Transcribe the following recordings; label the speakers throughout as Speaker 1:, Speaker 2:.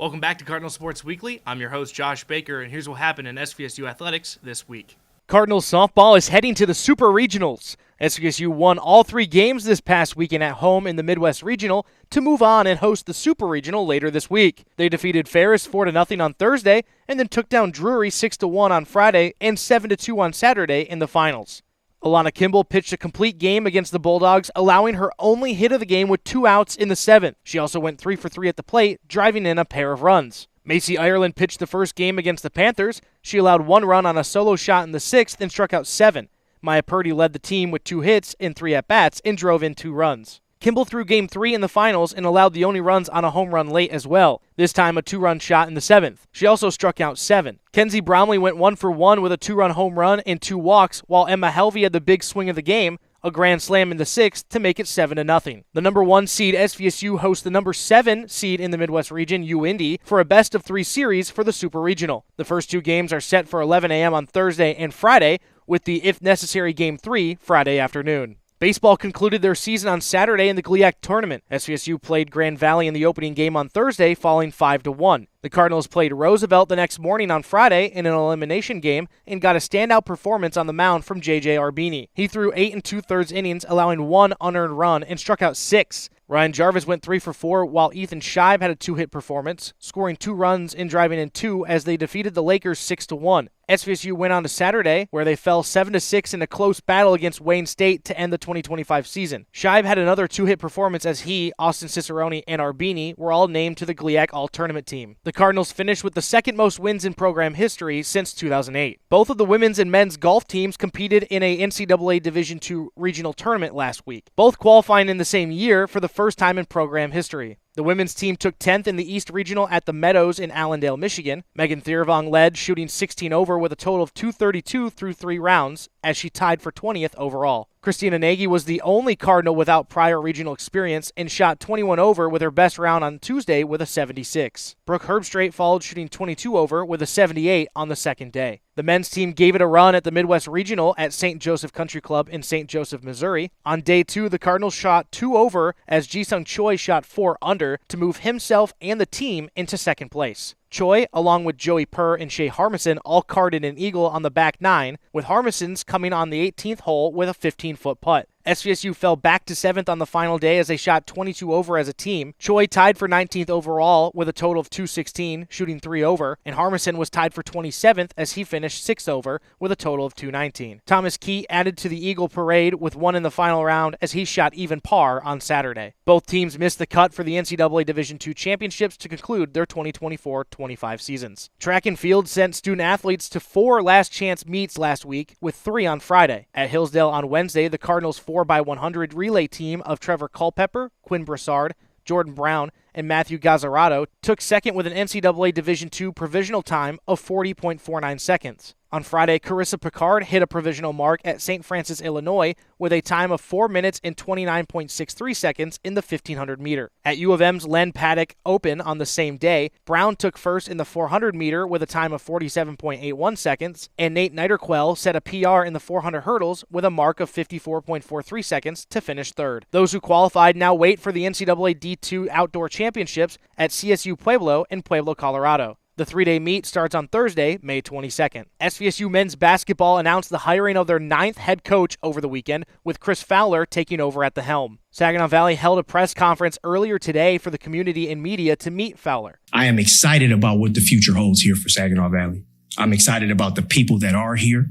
Speaker 1: Welcome back to Cardinal Sports Weekly. I'm your host, Josh Baker, and here's what happened in SVSU athletics this week.
Speaker 2: Cardinal softball is heading to the Super Regionals. SVSU won all 3 games this past weekend at home in the Midwest Regional to move on and host the Super Regional later this week. They defeated Ferris 4-0 on Thursday and then took down Drury 6-1 on Friday and 7-2 on Saturday in the finals. Alana Kimball pitched a complete game against the Bulldogs, allowing her only hit of the game with 2 outs in the 7th. She also went 3 for 3 at the plate, driving in a pair of runs. Macy Ireland pitched the first game against the Panthers. She allowed 1 run on a solo shot in the 6th and struck out 7. Maya Purdy led the team with 2 hits in 3 at-bats and drove in 2 runs. Kimball threw Game 3 in the finals and allowed the only runs on a home run late as well, this time a 2-run shot in the 7th. She also struck out 7. Kenzie Bromley went 1 for 1 with a 2-run home run and 2 walks, while Emma Helvey had the big swing of the game, a grand slam in the 6th to make it 7-0. The number 1 seed SVSU hosts the number 7 seed in the Midwest region, UIndy, for a best-of-3 series for the Super Regional. The first 2 games are set for 11 a.m. on Thursday and Friday, with the if necessary Game 3 Friday afternoon. Baseball concluded their season on Saturday in the GLIAC tournament. SVSU played Grand Valley in the opening game on Thursday, falling 5-1. The Cardinals played Roosevelt the next morning on Friday in an elimination game and got a standout performance on the mound from J.J. Arbini. He threw 8 2/3 innings, allowing 1 unearned run and struck out 6. Ryan Jarvis went 3 for 4, while Ethan Scheib had a 2-hit performance, scoring 2 runs and driving in 2 as they defeated the Lakers 6-1. SVSU went on to Saturday, where they fell 7-6 in a close battle against Wayne State to end the 2025 season. Scheib had another 2-hit performance as he, Austin Cicerone, and Arbini were all named to the GLIAC All-Tournament team. The Cardinals finished with the second most wins in program history since 2008. Both of the women's and men's golf teams competed in a NCAA Division II regional tournament last week, both qualifying in the same year for the first time in program history. The women's team took 10th in the East Regional at the Meadows in Allendale, Michigan. Megan Thiervong led, shooting 16 over with a total of 232 through 3 rounds, as she tied for 20th overall. Christina Nagy was the only Cardinal without prior regional experience and shot 21 over with her best round on Tuesday with a 76. Brooke Herbstreit followed, shooting 22 over with a 78 on the second day. The men's team gave it a run at the Midwest Regional at St. Joseph Country Club in St. Joseph, Missouri. On day 2, the Cardinals shot 2 over as Ji-Sung Choi shot 4 under to move himself and the team into second place. Choi, along with Joey Purr and Shea Harmison, all carded an eagle on the back 9, with Harmison's coming on the 18th hole with a 15-foot putt. SVSU fell back to 7th on the final day as they shot 22 over as a team. Choi tied for 19th overall with a total of 216, shooting 3 over, and Harmison was tied for 27th as he finished 6 over with a total of 219. Thomas Key added to the Eagle parade with 1 in the final round as he shot even par on Saturday. Both teams missed the cut for the NCAA Division II championships to conclude their 2024-25 seasons. Track and field sent student athletes to 4 last chance meets last week, with 3 on Friday. At Hillsdale on Wednesday, the Cardinals 4x100 relay team of Trevor Culpepper, Quinn Broussard, Jordan Brown, and Matthew Gazzarato took second with an NCAA Division II provisional time of 40.49 seconds. On Friday, Carissa Picard hit a provisional mark at St. Francis, Illinois, with a time of 4 minutes and 29.63 seconds in the 1500 meter. At U of M's Len Paddock Open on the same day, Brown took first in the 400 meter with a time of 47.81 seconds, and Nate Niederquell set a PR in the 400 hurdles with a mark of 54.43 seconds to finish third. Those who qualified now wait for the NCAA D2 Outdoor Championships at CSU Pueblo in Pueblo, Colorado. The 3-day meet starts on Thursday, May 22nd. SVSU men's basketball announced the hiring of their 9th head coach over the weekend, with Chris Fowler taking over at the helm. Saginaw Valley held a press conference earlier today for the community and media to meet Fowler.
Speaker 3: I am excited about what the future holds here for Saginaw Valley. I'm excited about the people that are here,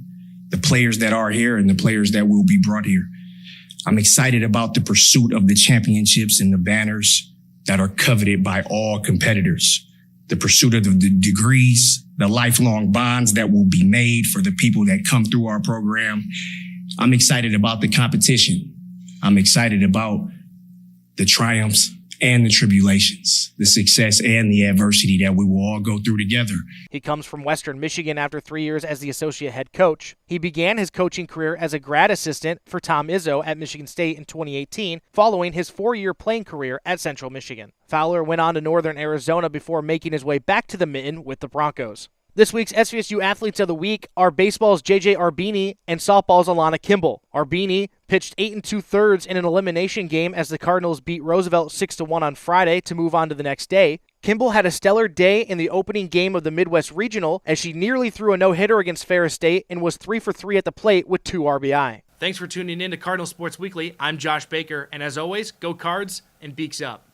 Speaker 3: the players that are here, and the players that will be brought here. I'm excited about the pursuit of the championships and the banners that are coveted by all competitors. The pursuit of the degrees, the lifelong bonds that will be made for the people that come through our program. I'm excited about the competition. I'm excited about the triumphs and the tribulations, the success and the adversity that we will all go through together.
Speaker 2: He comes from Western Michigan after 3 years as the associate head coach. He began his coaching career as a grad assistant for Tom Izzo at Michigan State in 2018, following his 4-year playing career at Central Michigan. Fowler went on to Northern Arizona before making his way back to the Mitten with the Broncos. This week's SVSU Athletes of the Week are baseball's J.J. Arbini and softball's Alana Kimball. Arbini pitched 8 2/3 in an elimination game as the Cardinals beat Roosevelt 6-1 on Friday to move on to the next day. Kimball had a stellar day in the opening game of the Midwest Regional as she nearly threw a no-hitter against Ferris State and was 3 for 3 at the plate with 2 RBI.
Speaker 1: Thanks for tuning in to Cardinal Sports Weekly. I'm Josh Baker, and as always, go Cards and Beaks up.